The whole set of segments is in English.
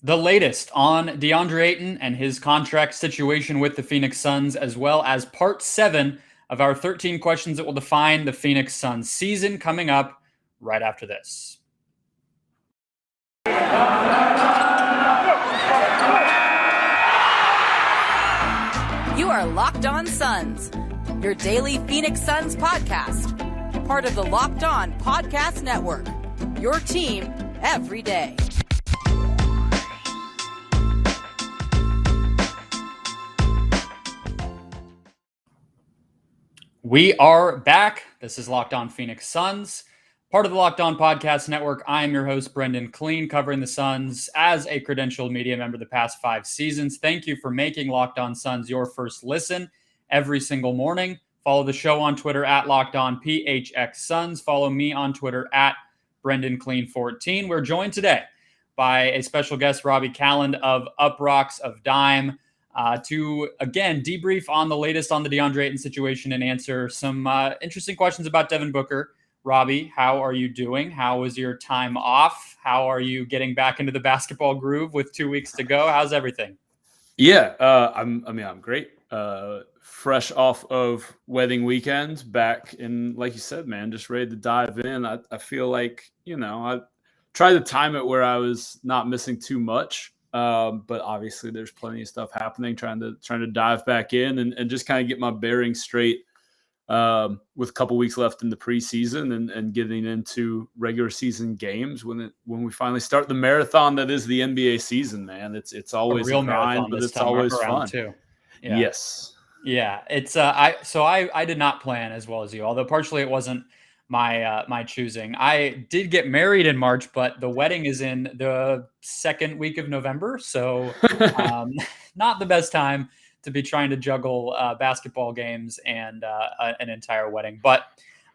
The latest on Deandre Ayton and his contract situation with the Phoenix Suns, as well as part 7 of our 13 questions that will define the Phoenix Suns season, coming up right after this. You are Locked On Suns, your daily Phoenix Suns podcast, part of the Locked On Podcast Network, your team every day. We are back. This is Locked On Phoenix Suns, part of the Locked On Podcast Network. I am your host, Brendon Kleen, covering the Suns as a credentialed media member the past 5 seasons. Thank you for making Locked On Suns your first listen every single morning. Follow the show on Twitter at Locked On PHX Suns. Follow me on Twitter at Brendon Kleen 14. We're joined today by a special guest, Robby Kalland of Uproxx of Dime, to, again, debrief on the latest on the Deandre Ayton situation and answer some interesting questions about Devin Booker. Robby, how are you doing? How was your time off? How are you getting back into the basketball groove with 2 weeks to go? How's everything? Yeah, I'm great. Fresh off of wedding weekend, back in, like you said, man, just ready to dive in. I feel like, I tried to time it where I was not missing too much. But obviously there's plenty of stuff happening, trying to dive back in and just kind of get my bearings straight with a couple weeks left in the preseason and getting into regular season games when we finally start the marathon that is the NBA season, man. It's always a real grind, but it's always fun too. Yeah. Yes. Yeah. It's I did not plan as well as you, although partially it wasn't my choosing. I did get married in March, but the wedding is in the second week of November. So not the best time to be trying to juggle basketball games and an entire wedding. But,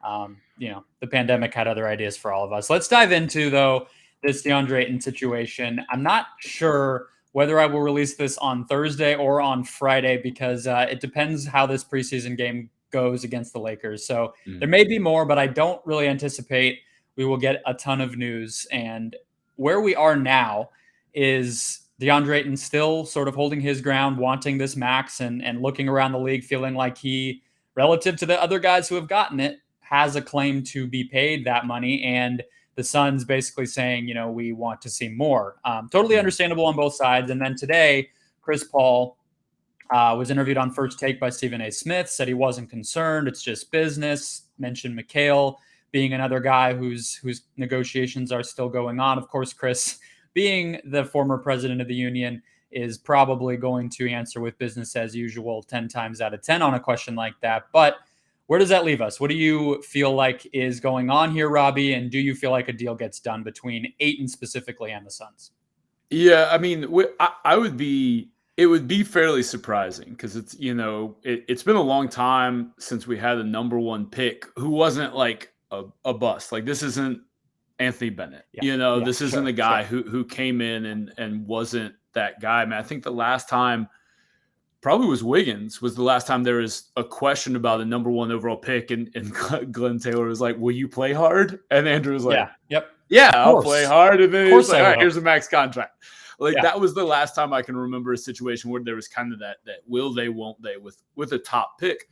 the pandemic had other ideas for all of us. Let's dive into, though, this Deandre Ayton situation. I'm not sure whether I will release this on Thursday or on Friday because it depends how this preseason game goes against the Lakers. So there may be more, but I don't really anticipate we will get a ton of news. And where we are now is Deandre Ayton still sort of holding his ground, wanting this max and looking around the league, feeling like he, relative to the other guys who have gotten it, has a claim to be paid that money. And the Suns basically saying, we want to see more. Totally understandable on both sides. And then today, Chris Paul was interviewed on First Take by Stephen A. Smith, said he wasn't concerned. It's just business. Mentioned McHale being another guy whose negotiations are still going on. Of course, Chris, being the former president of the union, is probably going to answer with business as usual 10 times out of 10 on a question like that. But where does that leave us? What do you feel like is going on here, Robby? And do you feel like a deal gets done between Ayton specifically and the Suns? Yeah, I mean, it would be fairly surprising because it's, it's been a long time since we had a number 1 pick who wasn't like a bust. Like, this isn't Anthony Bennett. This isn't a guy who came in and wasn't that guy. I mean, I think the last time probably was Wiggins was the last time there was a question about a number 1 overall pick. And Glenn Taylor was like, will you play hard? And Andrew was like, I'll play hard. And then he was like, all right, here's a max contract. That was the last time I can remember a situation where there was kind of that will they, won't they with a top pick.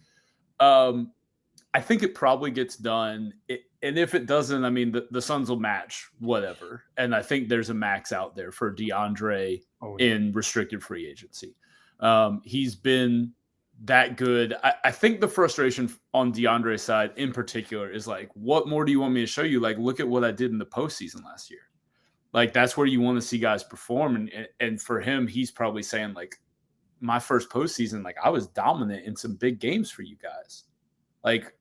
I think it probably gets done. And if it doesn't, I mean, the Suns will match whatever. And I think there's a max out there for DeAndre in restricted free agency. He's been that good. I think the frustration on DeAndre's side in particular is like, what more do you want me to show you? Like, look at what I did in the postseason last year. Like, that's where you want to see guys perform. And for him, he's probably saying, like, my first postseason, like, I was dominant in some big games for you guys. Like,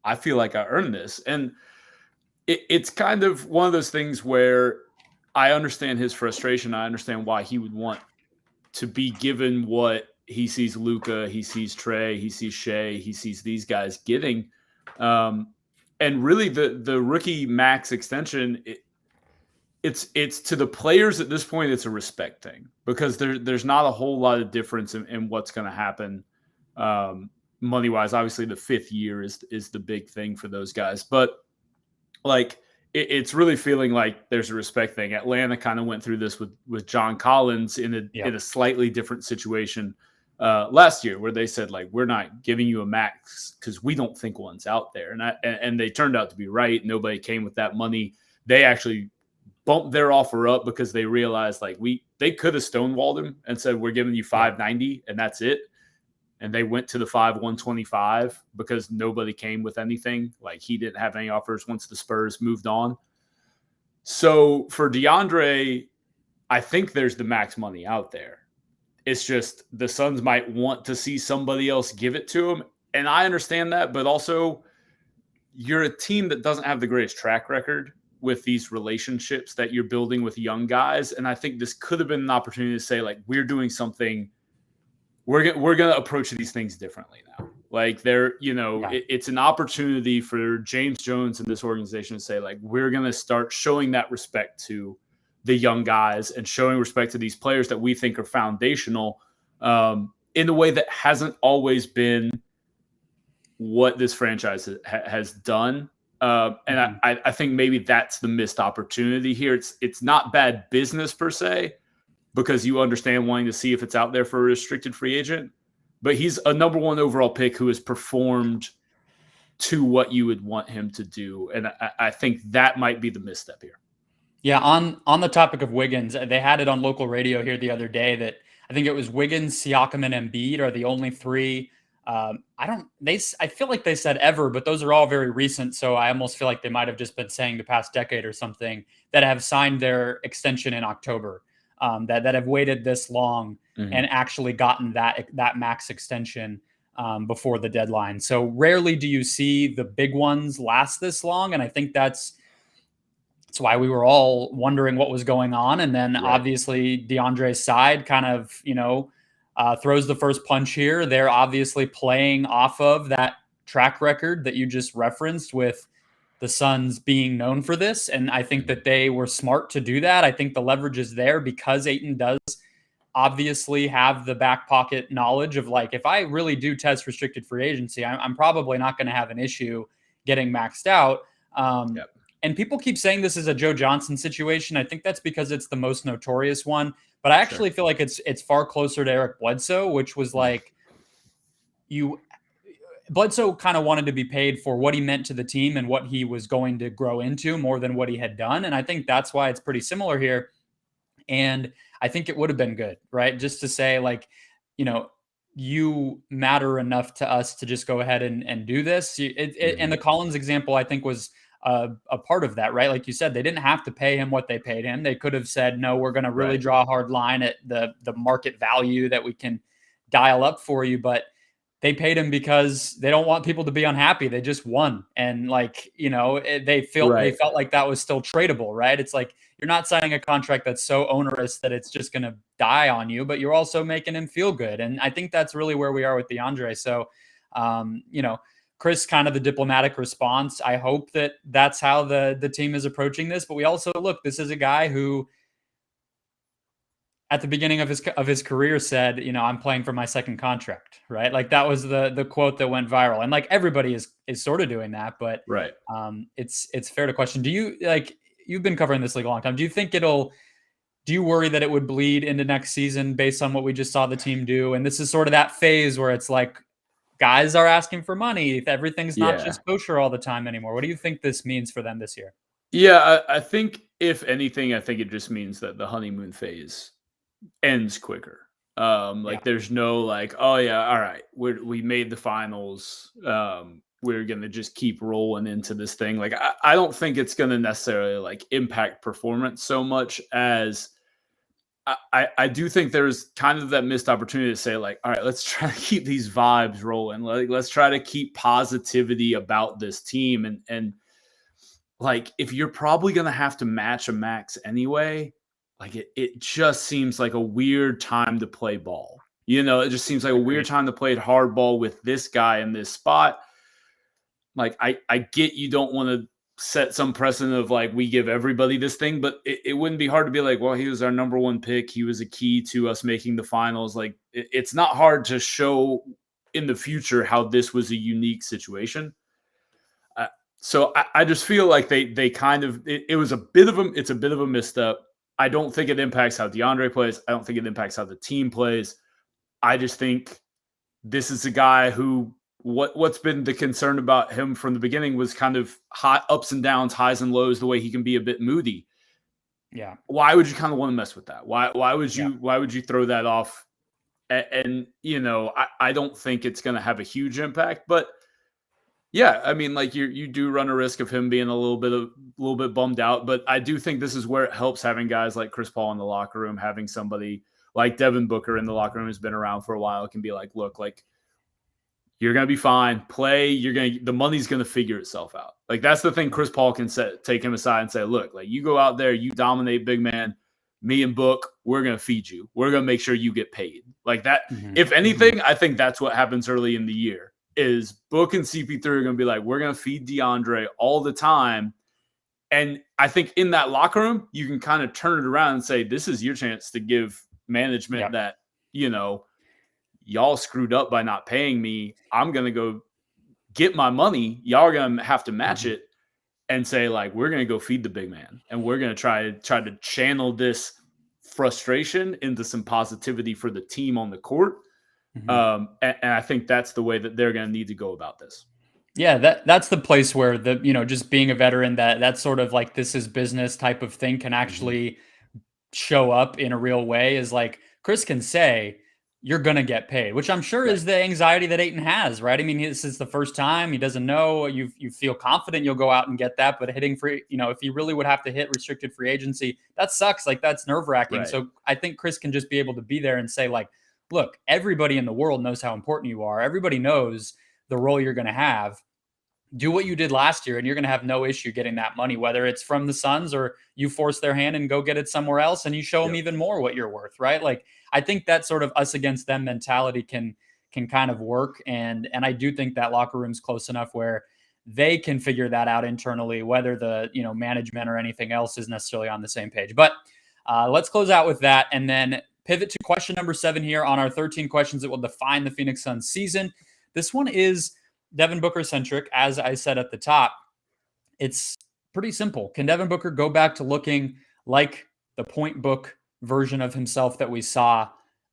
I feel like I earned this. And it's kind of one of those things where I understand his frustration. I understand why he would want to be given what he sees Luka, he sees Trey, he sees Shea, he sees these guys getting. And really the rookie max extension, it's to the players at this point, it's a respect thing because there's not a whole lot of difference in what's going to happen money-wise. Obviously, the 5th year is the big thing for those guys. But, like, it's really feeling like there's a respect thing. Atlanta kind of went through this with John Collins in a slightly different situation last year, where they said, like, we're not giving you a max because we don't think one's out there. And they turned out to be right. Nobody came with that money. They actually bumped their offer up because they realized, like, they could have stonewalled him and said, we're giving you $590 and that's it. And they went to the 125 because nobody came with anything. Like, he didn't have any offers once the Spurs moved on. So for DeAndre, I think there's the max money out there. It's just the Suns might want to see somebody else give it to him. And I understand that, but also you're a team that doesn't have the greatest track record with these relationships that you're building with young guys. And I think this could have been an opportunity to say, like, we're doing something. We're going to approach these things differently now. Like, it's an opportunity for James Jones and this organization to say, like, we're going to start showing that respect to the young guys and showing respect to these players that we think are foundational in a way that hasn't always been what this franchise has done. And I think maybe that's the missed opportunity here. It's not bad business per se, because you understand wanting to see if it's out there for a restricted free agent. But he's a number 1 overall pick who has performed to what you would want him to do. And I think that might be the misstep here. Yeah, on the topic of Wiggins, they had it on local radio here the other day that I think it was Wiggins, Siakam, and Embiid are the only 3. I feel like they said ever, but those are all very recent. So I almost feel like they might have just been saying the past decade or something, that have signed their extension in October. That have waited this long and actually gotten that max extension before the deadline. So rarely do you see the big ones last this long. And I think that's why we were all wondering what was going on. And then obviously DeAndre's side kind of, throws the first punch here. They're obviously playing off of that track record that you just referenced with the Suns being known for this. And I think that they were smart to do that. I think the leverage is there because Ayton does obviously have the back pocket knowledge of, like, if I really do test restricted free agency, I'm probably not going to have an issue getting maxed out. And people keep saying this is a Joe Johnson situation. I think that's because it's the most notorious one. But I actually feel like it's far closer to Eric Bledsoe, which was like, Bledsoe kind of wanted to be paid for what he meant to the team and what he was going to grow into more than what he had done. And I think that's why it's pretty similar here. And I think it would have been good, right? Just to say, like, you matter enough to us to just go ahead and do this. And the Collins example, I think, was a part of that, right? Like you said, they didn't have to pay him what they paid him. They could have said, no, we're going to really draw a hard line at the market value that we can dial up for you. But they paid him because they don't want people to be unhappy. They just won. And, like, they felt like that was still tradable, right? It's like, you're not signing a contract that's so onerous that it's just going to die on you, but you're also making him feel good. And I think that's really where we are with DeAndre. So, Chris, kind of the diplomatic response. I hope that that's how the team is approaching this. But we also, look, this is a guy who, at the beginning of his career, said, I'm playing for my second contract, right? Like, that was the quote that went viral. And, like, everybody is sort of doing that, but it's fair to question. Do you, like, you've been covering this league a long time. Do you think do you worry that it would bleed into next season based on what we just saw the team do? And this is sort of that phase where it's like, guys are asking for money. Everything's not just kosher all the time anymore. What do you think this means for them this year? Yeah, I think, if anything, I think it just means that the honeymoon phase ends quicker. There's no, like, oh yeah, all right, we made the finals. We're going to just keep rolling into this thing. Like, I don't think it's going to necessarily, like, impact performance so much as I do think there's kind of that missed opportunity to say, like, all right, let's try to keep these vibes rolling. Like, let's try to keep positivity about this team. And like, if you're probably going to have to match a max anyway, like, it just seems like a weird time to play ball. It just seems like a weird time to play hardball with this guy in this spot. Like, I get you don't want to set some precedent of, like, we give everybody this thing, but it wouldn't be hard to be like, well, he was our number 1 pick. He was a key to us making the finals. Like, it's not hard to show in the future how this was a unique situation. So I just feel like they kind of it was a bit of a misstep. I don't think it impacts how Deandre plays. I don't think it impacts how the team plays. I just think this is a guy who what's been the concern about him from the beginning was kind of high ups and downs, highs and lows, the way he can be a bit moody. Yeah. Why would you kind of want to mess with that? Why would you throw that off? And I don't think it's going to have a huge impact, but yeah, I mean, like you do run a risk of him being a little bit bummed out, but I do think this is where it helps having guys like Chris Paul in the locker room, having somebody like Devin Booker in the locker room who's been around for a while, can be like, look, like you're gonna be fine. Play. The money's gonna figure itself out. Like that's the thing. Chris Paul can take him aside and say, look, like you go out there, you dominate, big man. Me and Book, we're gonna feed you. We're gonna make sure you get paid. Like that. Mm-hmm. If anything, I think that's what happens early in the year. Is Book and CP3 are going to be like, we're going to feed DeAndre all the time. And I think in that locker room, you can kind of turn it around and say, this is your chance to give management that, y'all screwed up by not paying me. I'm going to go get my money. Y'all are going to have to match it and say, like, we're going to go feed the big man. And we're going to try to channel this frustration into some positivity for the team on the court. And I think that's the way that they're going to need to go about this. Yeah, that's the place where just being a veteran, that's sort of like this is business type of thing can actually show up in a real way. Is like Chris can say, you're going to get paid, which I'm sure is the anxiety that Ayton has, right? I mean, this is the first time he doesn't know. You feel confident you'll go out and get that, but hitting free, if he really would have to hit restricted free agency, that sucks. Like that's nerve wracking. Right. So I think Chris can just be able to be there and say like, look, everybody in the world knows how important you are. Everybody knows the role you're going to have. Do what you did last year, and you're going to have no issue getting that money, whether it's from the Suns or you force their hand and go get it somewhere else, and you show them even more what you're worth, right? Like, I think that sort of us against them mentality can kind of work, and I do think that locker room's close enough where they can figure that out internally, whether the management or anything else is necessarily on the same page. But let's close out with that, and then pivot to question number 7 here on our 13 questions that will define the Phoenix Suns season. This one is Devin Booker centric. As I said at the top, it's pretty simple. Can Devin Booker go back to looking like the point book version of himself that we saw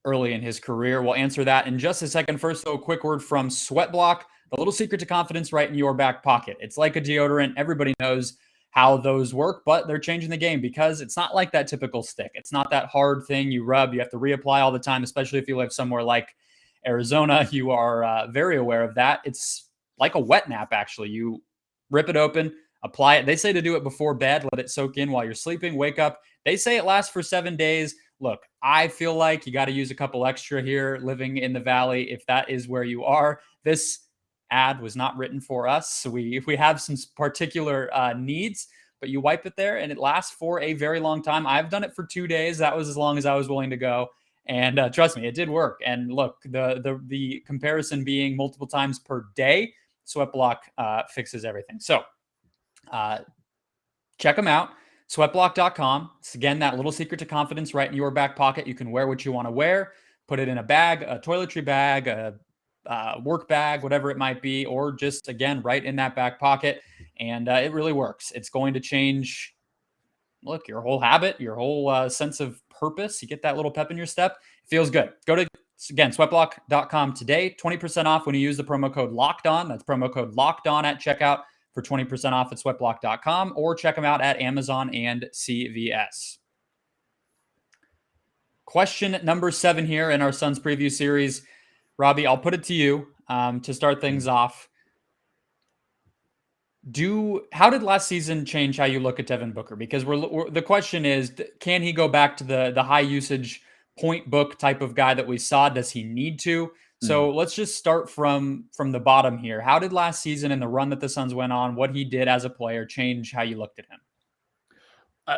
early in his career? We'll answer that in just a second. First, though, a quick word from SweatBlock, the little secret to confidence right in your back pocket. It's like a deodorant. Everybody knows how those work, but they're changing the game because it's not like that typical stick. It's not that hard thing you rub. You have to reapply all the time, especially if you live somewhere like Arizona. You are very aware of that. It's like a wet nap, actually. You rip it open, apply it. They say to do it before bed, let it soak in while you're sleeping, wake up. They say it lasts for 7 days. Look, I feel like you got to use a couple extra here living in the Valley if that is where you are. This ad was not written for us. So we have some particular needs, but you wipe it there and it lasts for a very long time. I've done it for 2 days. That was as long as I was willing to go. And trust me, it did work. And look, the comparison being multiple times per day, SweatBlock fixes everything. So check them out. SweatBlock.com. It's again that little secret to confidence right in your back pocket. You can wear what you want to wear, put it in a bag, a toiletry bag, a work bag, whatever it might be, or just again right in that back pocket. And it really works. It's going to change, look, your whole habit, your whole sense of purpose. You get that little pep in your step. It feels good. Go to, again, sweatblock.com today. 20% off when you use the promo code LOCKEDON. That's promo code LOCKEDON at checkout for 20% off at sweatblock.com, or check them out at Amazon and CVS. Question number 7 here in our Suns preview series. Robby, I'll put it to you to start things off. How did last season change how you look at Devin Booker? Because the question is, can he go back to the high usage point book type of guy that we saw? Does he need to? So let's just start from the bottom here. How did last season and the run that the Suns went on, what he did as a player, change how you looked at him?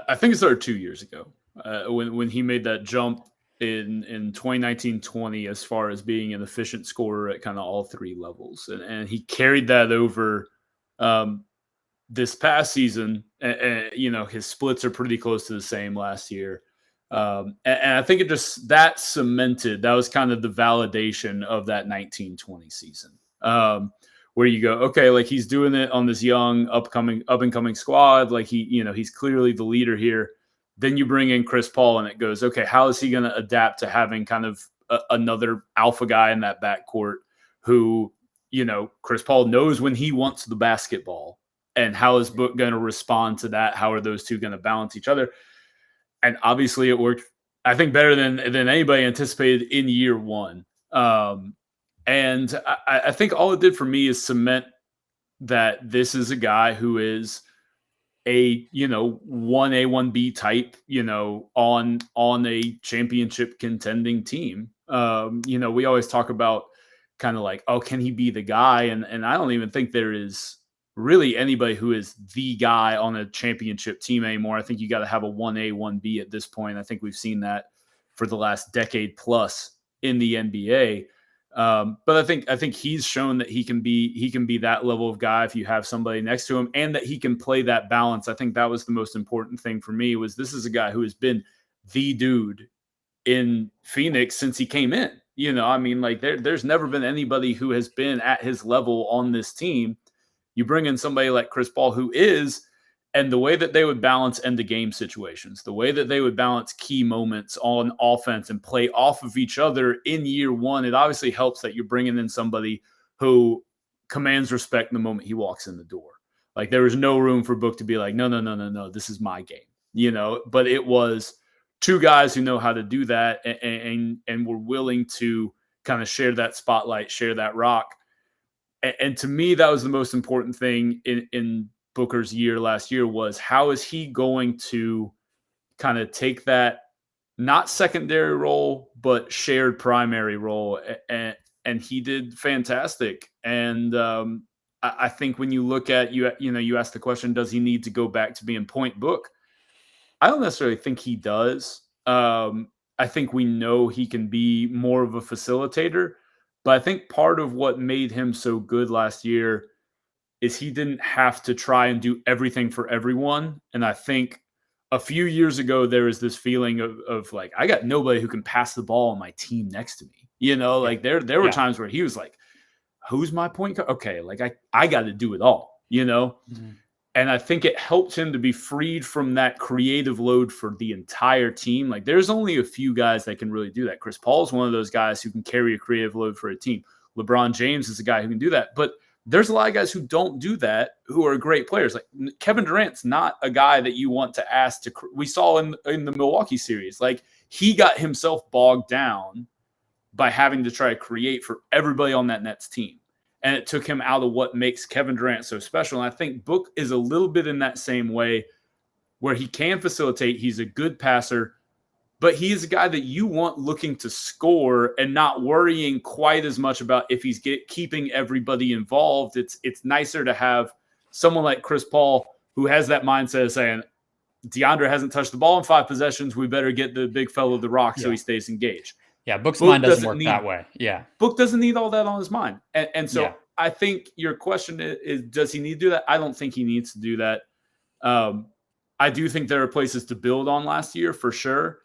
I think it started 2 years ago when he made that jump in 2019-20 as far as being an efficient scorer at kind of all 3 levels. And he carried that over this past season. His splits are pretty close to the same last year. And I think that cemented, that was kind of the validation of that 19-20 season, where you go, okay, like he's doing it on this young up and coming squad. Like he's clearly the leader here. Then you bring in Chris Paul and it goes, okay, how is he going to adapt to having kind of another alpha guy in that backcourt who, Chris Paul knows when he wants the basketball, and how is Book going to respond to that? How are those two going to balance each other? And obviously it worked, I think, better than anybody anticipated in year one. And I think all it did for me is cement that this is a guy who is a 1A, 1B type, on a championship contending team. We always talk about kind of like, oh, can he be the guy? And I don't even think there is really anybody who is the guy on a championship team anymore. I think you got to have a 1A, 1B at this point. I think we've seen that for the last decade plus in the NBA. But I think he's shown that he can be that level of guy if you have somebody next to him, and that he can play that balance. I think that was the most important thing for me, was this is a guy who has been the dude in Phoenix since he came in. There's never been anybody who has been at his level on this team. You bring in somebody like Chris Paul, who is, and the way that they would balance end of game situations, the way that they would balance key moments on offense and play off of each other in year one, it obviously helps that you're bringing in somebody who commands respect the moment he walks in the door. Like, there was no room for Book to be like, no, this is my game, but it was two guys who know how to do that and were willing to kind of share that spotlight, share that rock. And to me, that was the most important thing in Booker's year last year, was how is he going to kind of take that not secondary role, but shared primary role. And he did fantastic. And I think when you look at, you asked the question, does he need to go back to being point Book? I don't necessarily think he does. I think we know he can be more of a facilitator, but I think part of what made him so good last year is he didn't have to try and do everything for everyone. And I think a few years ago, there was this feeling of like, I got nobody who can pass the ball on my team next to me. Like there were times where he was like, who's my point guard? Okay, like I got to do it all, Mm-hmm. And I think it helped him to be freed from that creative load for the entire team. Like, there's only a few guys that can really do that. Chris Paul is one of those guys who can carry a creative load for a team. LeBron James is a guy who can do that. But there's a lot of guys who don't do that, who are great players. Like Kevin Durant's not a guy that you want to ask to. We saw in the Milwaukee series, like, he got himself bogged down by having to try to create for everybody on that Nets team. And it took him out of what makes Kevin Durant so special. And I think Book is a little bit in that same way, where he can facilitate. He's a good passer, but he is a guy that you want looking to score and not worrying quite as much about if he's keeping everybody involved. It's nicer to have someone like Chris Paul, who has that mindset of saying, Deandre hasn't touched the ball in 5 possessions. We better get the big fellow the rock so he stays engaged. Yeah, Book's mind doesn't work that way. Yeah. Book doesn't need all that on his mind. And so I think your question is, does he need to do that? I don't think he needs to do that. I do think there are places to build on last year for sure.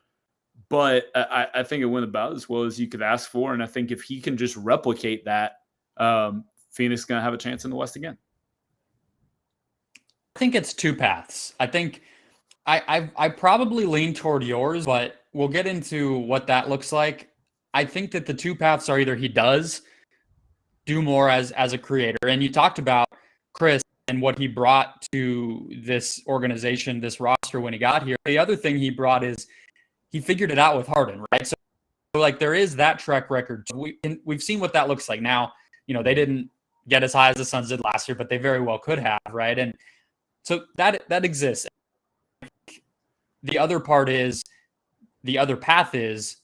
But I think it went about as well as you could ask for. And I think if he can just replicate that, Phoenix is going to have a chance in the West again. I think it's two paths. I think I probably lean toward yours, but we'll get into what that looks like. I think that the two paths are either he does do more as a creator. And you talked about Chris and what he brought to this organization, this roster when he got here. The other thing he brought is he figured it out with Harden, right? So like, there is that track record. We've seen what that looks like. Now, they didn't get as high as the Suns did last year, but they very well could have, right? And so that exists. The other part is, the other path is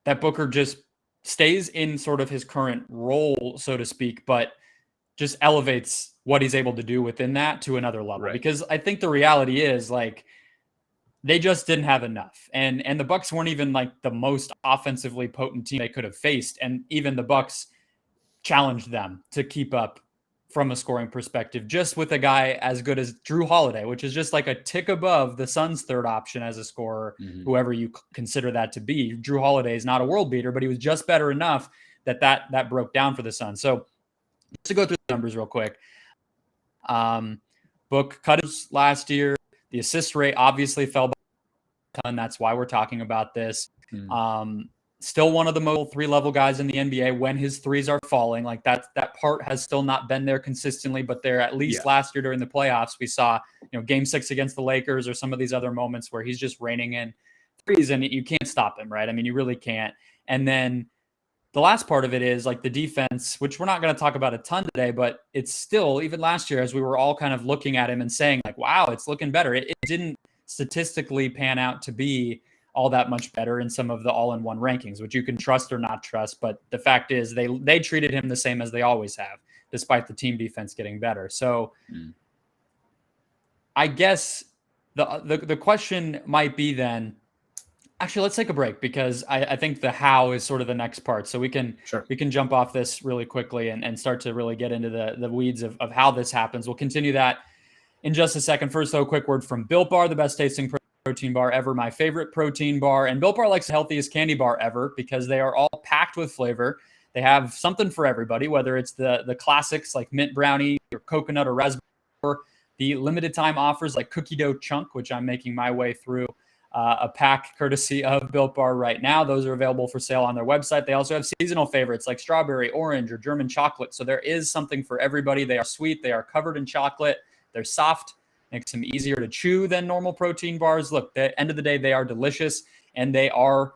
that Booker just stays in sort of his current role, so to speak, but just elevates what he's able to do within that to another level. Right. Because I think the reality is, like, they just didn't have enough. And the Bucks weren't even like the most offensively potent team they could have faced. And even the Bucks challenged them to keep up from a scoring perspective, just with a guy as good as Drew Holiday, which is just like a tick above the Suns' third option as a scorer, whoever you consider that to be. Drew Holiday is not a world beater, but he was just better enough that broke down for the Suns. So Just to go through the numbers real quick. Book cut his last year. The assist rate obviously fell by a ton. That's why we're talking about this. Still one of the most 3-level guys in the NBA when his threes are falling. Like that part has still not been there consistently, but there at least last year during the playoffs, we saw, game 6 against the Lakers or some of these other moments where he's just raining in threes and you can't stop him, right? I mean, you really can't. And then the last part of it is like the defense, which we're not going to talk about a ton today, but it's still, even last year, as we were all kind of looking at him and saying like, wow, it's looking better. It didn't statistically pan out to be all that much better in some of the all-in-one rankings, which you can trust or not trust. But the fact is they treated him the same as they always have, despite the team defense getting better. So I guess the question might be then, actually, let's take a break because I think the how is sort of the next part. So we can jump off this really quickly and start to really get into the weeds of how this happens. We'll continue that in just a second. First, though, a quick word from Built Bar, the best tasting protein bar ever, my favorite protein bar. And Built Bar likes the healthiest candy bar ever because they are all packed with flavor. They have something for everybody, whether it's the classics like mint brownie or coconut or raspberry, or the limited time offers like cookie dough chunk, which I'm making my way through a pack courtesy of Built Bar right now. Those are available for sale on their website. They also have seasonal favorites like strawberry, orange, or German chocolate. So there is something for everybody. They are sweet. They are covered in chocolate. They're soft. Makes them easier to chew than normal protein bars. Look, at the end of the day, they are delicious and they are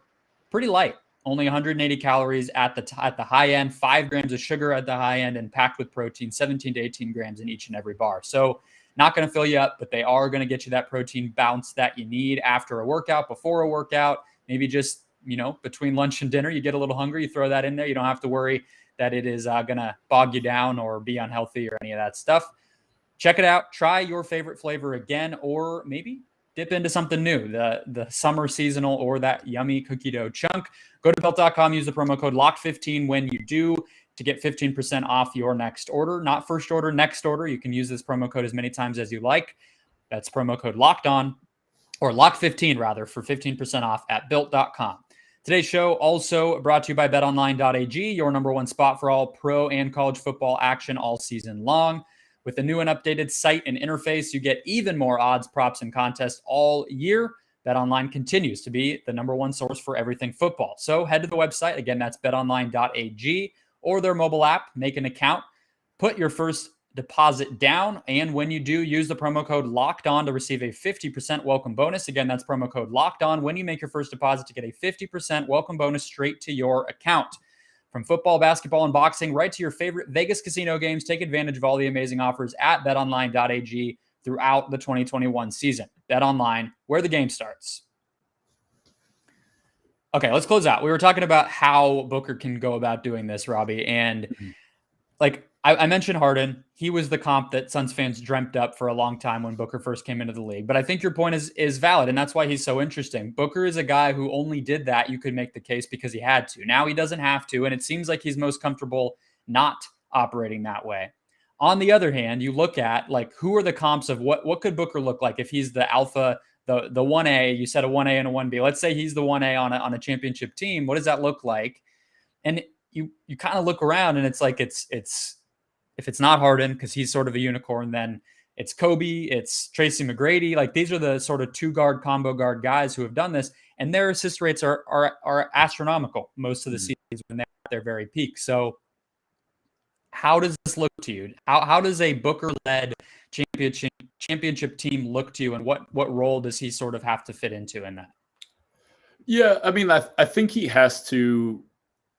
pretty light. Only 180 calories at the high end, 5 grams of sugar at the high end, and packed with protein, 17 to 18 grams in each and every bar. So not going to fill you up, but they are going to get you that protein bounce that you need after a workout, before a workout, maybe just, between lunch and dinner, you get a little hungry, you throw that in there. You don't have to worry that it is going to bog you down or be unhealthy or any of that stuff. Check it out. Try your favorite flavor again, or maybe dip into something new, the summer seasonal or that yummy cookie dough chunk. Go to Built.com, use the promo code LOCK15 when you do to get 15% off your next order. Not first order, next order. You can use this promo code as many times as you like. That's promo code Locked On, or Lock15 rather, for 15% off at Built.com. Today's show also brought to you by BetOnline.ag, your number one spot for all pro and college football action all season long. With the new and updated site and interface, you get even more odds, props, and contests all year. BetOnline continues to be the number one source for everything football. So head to the website. Again, that's betonline.ag, or their mobile app. Make an account. Put your first deposit down. And when you do, use the promo code Locked On to receive a 50% welcome bonus. Again, that's promo code Locked On when you make your first deposit to get a 50% welcome bonus straight to your account. From football, basketball, and boxing, right to your favorite Vegas casino games, take advantage of all the amazing offers at betonline.ag throughout the 2021 season. BetOnline, where the game starts. Okay, let's close out. We were talking about how Booker can go about doing this, Robbie. And I mentioned Harden. He was the comp that Suns fans dreamt up for a long time when Booker first came into the league. But I think your point is valid, and that's why he's so interesting. Booker is a guy who only did that, you could make the case, because he had to. Now he doesn't have to, and it seems like he's most comfortable not operating that way. On the other hand, you look at, who are the comps of what could Booker look like if he's the alpha, the 1A, you said a 1A and a 1B. Let's say he's the 1A on a championship team. What does that look like? And you kind of look around, and it's like it's if it's not Harden, because he's sort of a unicorn, then it's Kobe, it's Tracy McGrady. These are the sort of 2-guard, combo guard guys who have done this, and their assist rates are astronomical most of the seasons when they're at their very peak. So how does this look to you? How does a Booker-led championship team look to you, and what role does he sort of have to fit into in that? Yeah, I mean, I think he has to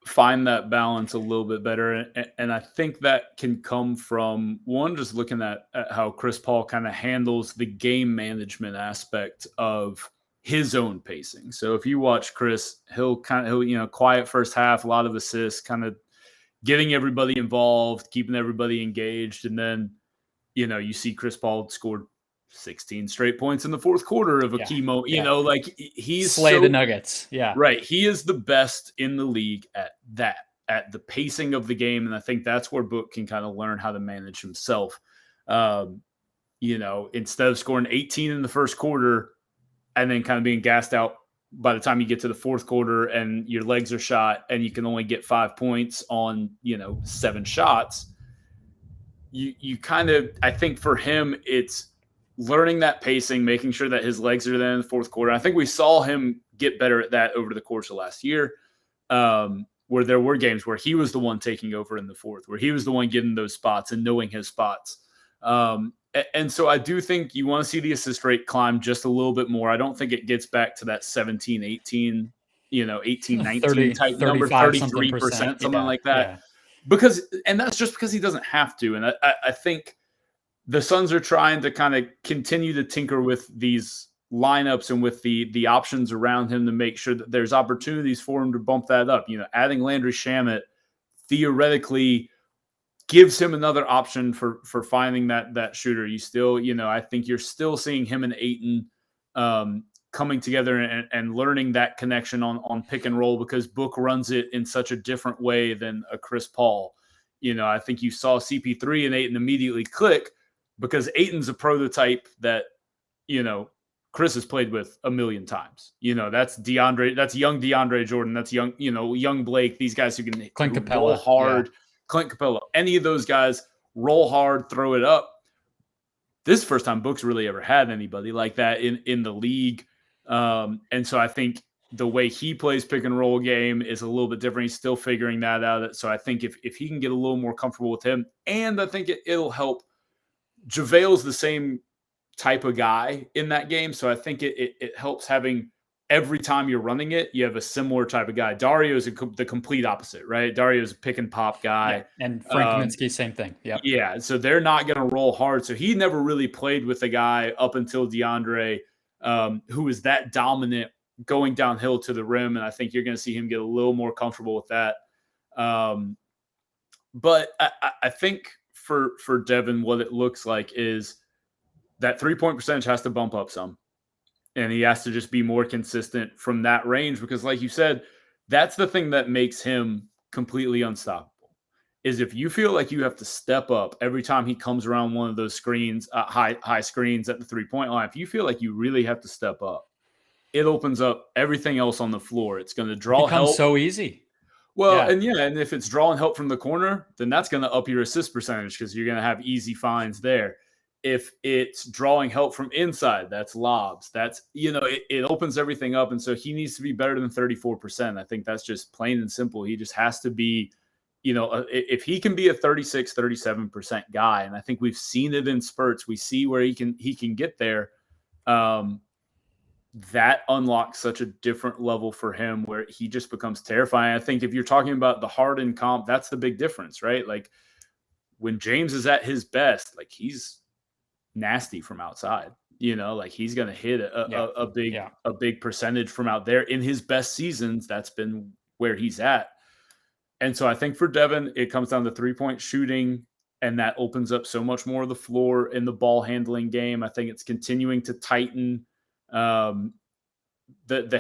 find that balance a little bit better. And I think that can come from, one, just looking at how Chris Paul kind of handles the game management aspect of his own pacing. So if you watch Chris, he'll quiet first half, a lot of assists, kind of getting everybody involved, keeping everybody engaged. And then, you see Chris Paul scored 16 straight points in the fourth quarter of a key moment. He's slay the Nuggets. Yeah. Right. He is the best in the league at that, at the pacing of the game. And I think that's where Book can kind of learn how to manage himself. Instead of scoring 18 in the first quarter and then kind of being gassed out by the time you get to the fourth quarter and your legs are shot and you can only get 5 points on, 7 shots, you kind of, I think for him, it's learning that pacing, making sure that his legs are there in the fourth quarter. I think we saw him get better at that over the course of last year, where there were games where he was the one taking over in the fourth, where he was the one getting those spots and knowing his spots. And so I do think you want to see the assist rate climb just a little bit more. I don't think it gets back to that 17, 18, 18, 19 30, type number, 33%, something like that. Yeah. And that's just because he doesn't have to. And I think the Suns are trying to kind of continue to tinker with these lineups and with the options around him to make sure that there's opportunities for him to bump that up. Adding Landry Shamet theoretically gives him another option for finding that shooter. You still, I think you're still seeing him and Ayton coming together and learning that connection on pick and roll, because Book runs it in such a different way than a Chris Paul. I think you saw CP3 and Ayton immediately click because Ayton's a prototype that, Chris has played with a million times. That's DeAndre, that's young DeAndre Jordan, that's young Blake, these guys who can Clint Capella, roll hard. Yeah. Clint Capella, any of those guys roll hard, throw it up. This is the first time Book's really ever had anybody like that in the league. And so I think the way he plays pick and roll game is a little bit different. He's still figuring that out. So I think if he can get a little more comfortable with him, and I think it'll help. JaVale's the same type of guy in that game. So I think it helps having every time you're running it, you have a similar type of guy. Dario is the complete opposite, right? Dario is a pick and pop guy. Yeah. And Frank Kaminsky, same thing. Yeah. Yeah. So they're not going to roll hard. So he never really played with a guy up until DeAndre, who was that dominant going downhill to the rim. And I think you're going to see him get a little more comfortable with that. But I think for Devin, what it looks like is that 3-point percentage has to bump up some. And he has to just be more consistent from that range, because like you said, that's the thing that makes him completely unstoppable, is if you feel like you have to step up every time he comes around one of those screens, high screens at the 3-point line. If you feel like you really have to step up, it opens up everything else on the floor. It's going to draw help. So easy. Well, yeah. And if it's drawing help from the corner, then that's going to up your assist percentage, because you're going to have easy finds there. If it's drawing help from inside, that's lobs. That's, it opens everything up. And so he needs to be better than 34%. I think that's just plain and simple. He just has to be, if he can be a 36, 37% guy, and I think we've seen it in spurts, we see where he can get there. That unlocks such a different level for him where he just becomes terrifying. I think if you're talking about the Harden comp, that's the big difference, right? Like when James is at his best, like he's nasty from outside, like he's going to hit a big percentage from out there. In his best seasons, that's been where he's at. And so I think for Devin, it comes down to 3-point shooting, and that opens up so much more of the floor in the ball handling game. I think it's continuing to tighten the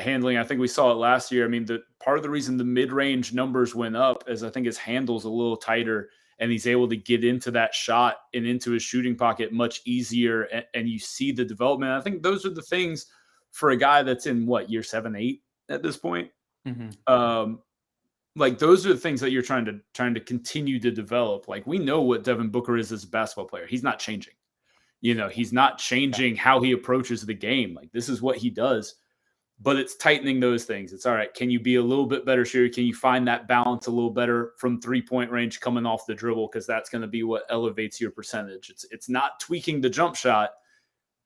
handling. I think we saw it last year. I mean, part of the reason the mid-range numbers went up is I think his handle's a little tighter, and he's able to get into that shot and into his shooting pocket much easier. And you see the development. I think those are the things for a guy that's in year 7, 8 at this point. Mm-hmm. Like those are the things that you're trying to continue to develop. Like we know what Devin Booker is as a basketball player. He's not changing, he's not changing how he approaches the game. Like this is what he does. But it's tightening those things. It's all right. Can you be a little bit better shooter? Can you find that balance a little better from 3-point range coming off the dribble? Because that's going to be what elevates your percentage. It's not tweaking the jump shot.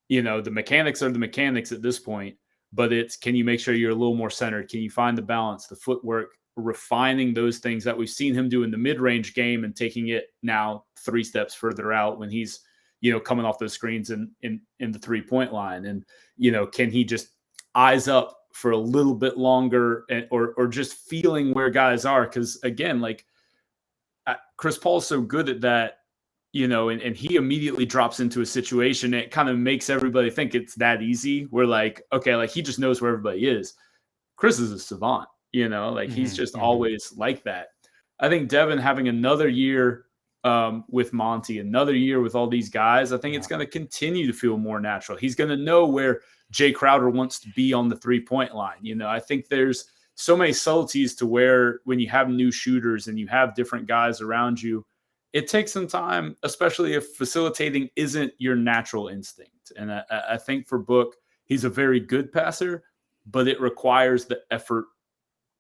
The mechanics are the mechanics at this point, but can you make sure you're a little more centered? Can you find the balance, the footwork, refining those things that we've seen him do in the mid-range game and taking it now 3 steps further out when he's, coming off those screens in the 3-point line. And, can he just eyes up for a little bit longer or just feeling where guys are? Because again, like Chris Paul's so good at that, and he immediately drops into a situation. It kind of makes everybody think it's that easy. We're like, okay, like he just knows where everybody is. Chris is a savant, he's just always like that. I think Devin having another year with Monty, another year with all these guys, I think it's going to continue to feel more natural. He's going to know where Jay Crowder wants to be on the 3-point line. I think there's so many subtleties to where when you have new shooters and you have different guys around you, it takes some time, especially if facilitating isn't your natural instinct. And I think for Book, he's a very good passer, but it requires the effort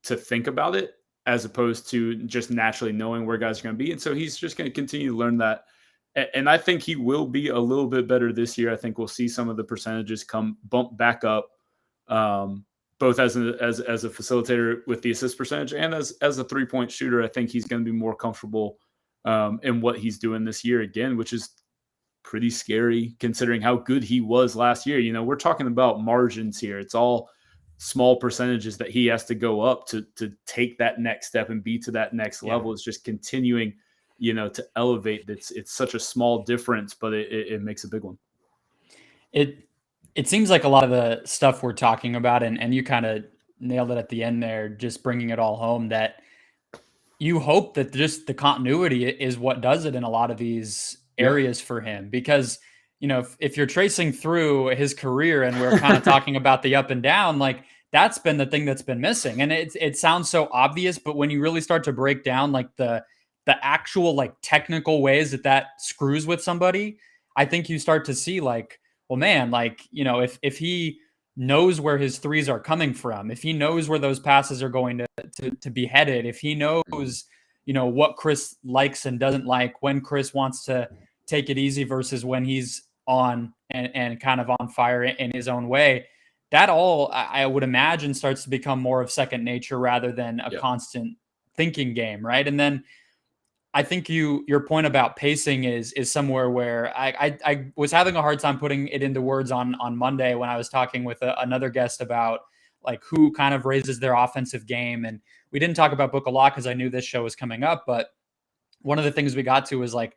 to think about it as opposed to just naturally knowing where guys are going to be. And so he's just going to continue to learn that. And I think he will be a little bit better this year. I think we'll see some of the percentages bump back up, both as a facilitator with the assist percentage and as a 3-point shooter. I think he's going to be more comfortable in what he's doing this year again, which is pretty scary considering how good he was last year. You know, we're talking about margins here. It's all small percentages that he has to go up to take that next step and be to that next level. It's just continuing, you know, to elevate. It's such a small difference, but it makes a big one. It seems like a lot of the stuff we're talking about, and you kind of nailed it at the end there, just bringing it all home, that you hope that just the continuity is what does it in a lot of these areas for him. Because, you know, if you're tracing through his career and we're kind of talking about the up and down, like that's been the thing that's been missing. And it sounds so obvious, but when you really start to break down like the actual like technical ways that screws with somebody, I think you start to see like, well, man, like, you know, if he knows where his threes are coming from, if he knows where those passes are going to be headed, if he knows, you know, what Chris likes and doesn't like, when Chris wants to take it easy versus when he's on and kind of on fire in his own way, that all I would imagine starts to become more of second nature rather than a constant thinking game. Right. And then I think your point about pacing is somewhere where I was having a hard time putting it into words on Monday when I was talking with another guest about like who kind of raises their offensive game. And we didn't talk about Book a lot because I knew this show was coming up. But one of the things we got to was like,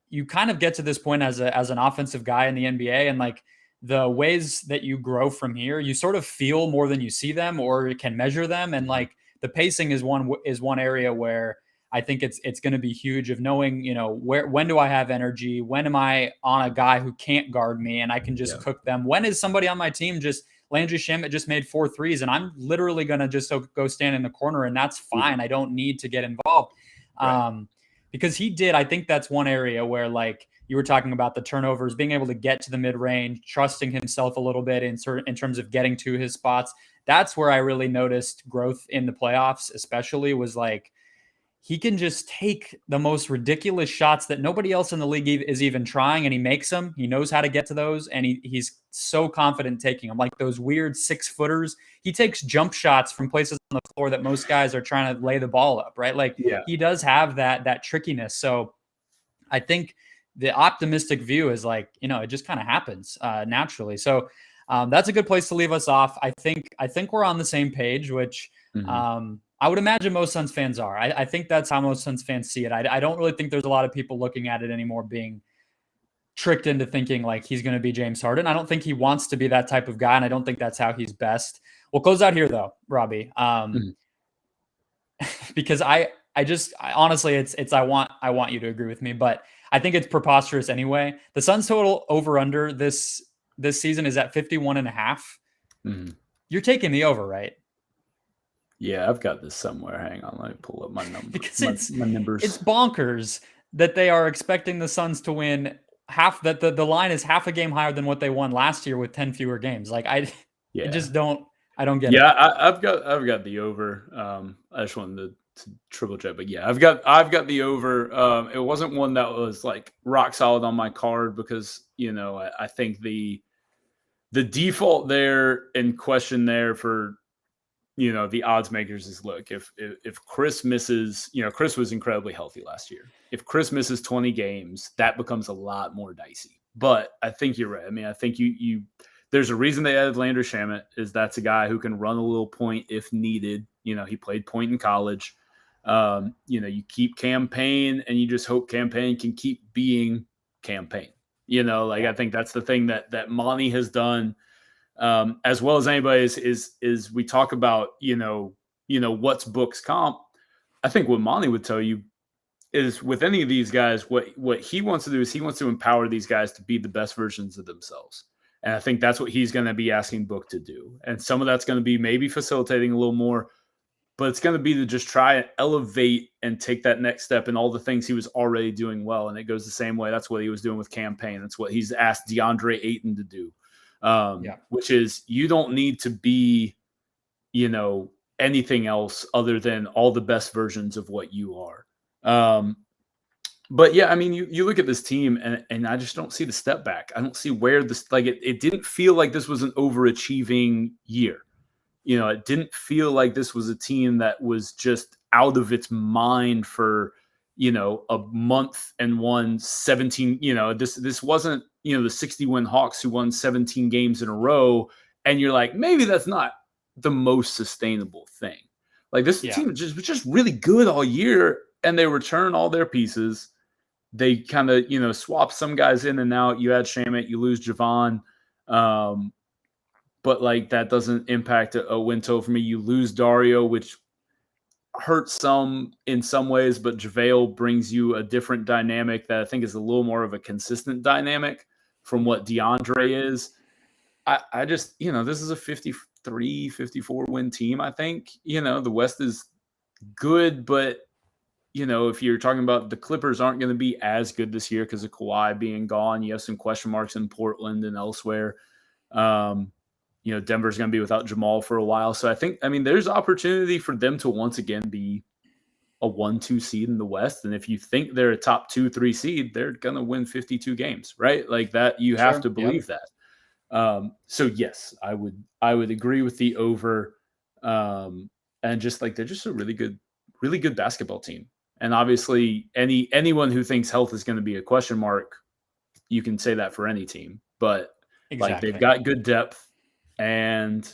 you kind of get to this point as an offensive guy in the NBA, and like the ways that you grow from here, you sort of feel more than you see them or can measure them. And like the pacing is one area where I think it's going to be huge of knowing, you know, when do I have energy? When am I on a guy who can't guard me and I can just cook them? When is somebody on my team Landry Shamet just made 4 threes and I'm literally going to just go stand in the corner and that's fine. I don't need to get involved. Right. Because he did. I think that's one area where like you were talking about the turnovers, being able to get to the mid range, trusting himself a little bit in terms of getting to his spots. That's where I really noticed growth in the playoffs, especially was like, he can just take the most ridiculous shots that nobody else in the league is even trying, and he makes them. He knows how to get to those, and he's so confident taking them. Like those weird 6-footers, he takes jump shots from places on the floor that most guys are trying to lay the ball up, right? Like he does have that trickiness. So I think the optimistic view is like, you know, it just kind of happens naturally. So that's a good place to leave us off. I think we're on the same page, which I would imagine most Suns fans are. I think that's how most Suns fans see it. I don't really think there's a lot of people looking at it anymore being tricked into thinking like he's going to be James Harden. I don't think he wants to be that type of guy, and I don't think that's how he's best. We'll close out here though, Robbie, because I honestly, it's I want you to agree with me, but I think it's preposterous anyway. The Suns total over under this season is at 51.5. You're taking the over, right? Yeah, I've got this somewhere. Hang on, let me pull up my numbers. Because my numbers. It's bonkers that they are expecting the Suns to win half. That the line is half a game higher than what they won last year with 10 fewer games. Like I just don't. I don't get it. Yeah, I've got the over. I just wanted to triple check, but yeah, I've got the over. It wasn't one that was like rock solid on my card because, you know, I think the default there in question there for, you know, the odds makers is, look, if Chris misses, you know, Chris was incredibly healthy last year. If Chris misses 20 games, that becomes a lot more dicey. But I think you're right. I mean, I think you there's a reason they added Landry Shamet, is that's a guy who can run a little point if needed. You know, he played point in college. You know, you keep Cam Payne and you just hope Cam Payne can keep being Cam Payne. You know, like I think that's the thing that Monty has done. As well as anybody is we talk about, you know, what's Book's comp. I think what Monty would tell you is with any of these guys, what he wants to do is he wants to empower these guys to be the best versions of themselves. And I think that's what he's going to be asking Book to do. And some of that's going to be maybe facilitating a little more. but it's going to be to just try and elevate and take that next step in all the things he was already doing well. And it goes the same way. That's what he was doing with campaign. That's what he's asked Deandre Ayton to do, which is you don't need to be, anything else other than all the best versions of what you are. But yeah, I mean, you look at this team and I just don't see the step back. I don't see where this, it didn't feel like this was an overachieving year. It didn't feel like this was a team that was just out of its mind for, a month and won 17, this wasn't, the 60-win Hawks who won 17 games in a row. And you're like, maybe that's not the most sustainable thing. Like this team was just really good all year, and they return all their pieces. They kind of, swap some guys in and out. You add Shamet, you lose Javon. But that doesn't impact a win total for me. You lose Dario, which hurts some in some ways, but JaVale brings you a different dynamic that I think is a little more of a consistent dynamic from what DeAndre is. I just, this is a 53, 54 win team, I think. The West is good, but, if you're talking about the Clippers aren't going to be as good this year because of Kawhi being gone. You have some question marks in Portland and elsewhere. Denver's going to be without Jamal for a while. So there's opportunity for them to once again be a 1-2 seed in the West. And if you think they're a top 2-3 seed, they're going to win 52 games, right? Like that, you have to believe that. So yes, I would agree with the over. And just they're just a really good basketball team. And obviously anyone who thinks health is going to be a question mark, you can say that for any team, but they've got good depth. And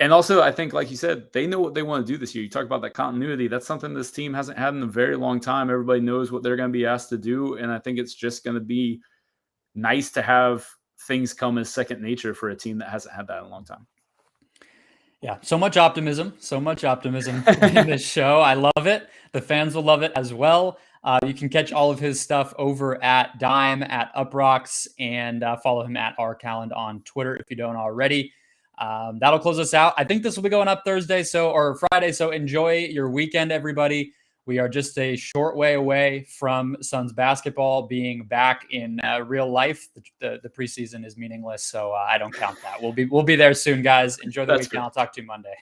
and also I think, like you said, they know what they want to do this year. You talk about that continuity. That's something this team hasn't had in a very long time. Everybody knows what they're going to be asked to do. And I think it's just going to be nice to have things come as second nature for a team that hasn't had that in a long time. Yeah. So much optimism in this show. I love it. The fans will love it as well. You can catch all of his stuff over at Dime at Uproxx, and follow him at rkalland on Twitter if you don't already. That'll close us out. I think this will be going up Thursday or Friday. So enjoy your weekend, everybody. We are just a short way away from Suns basketball being back in real life. The preseason is meaningless, so I don't count that. We'll be there soon, guys. Enjoy the weekend. I'll talk to you Monday.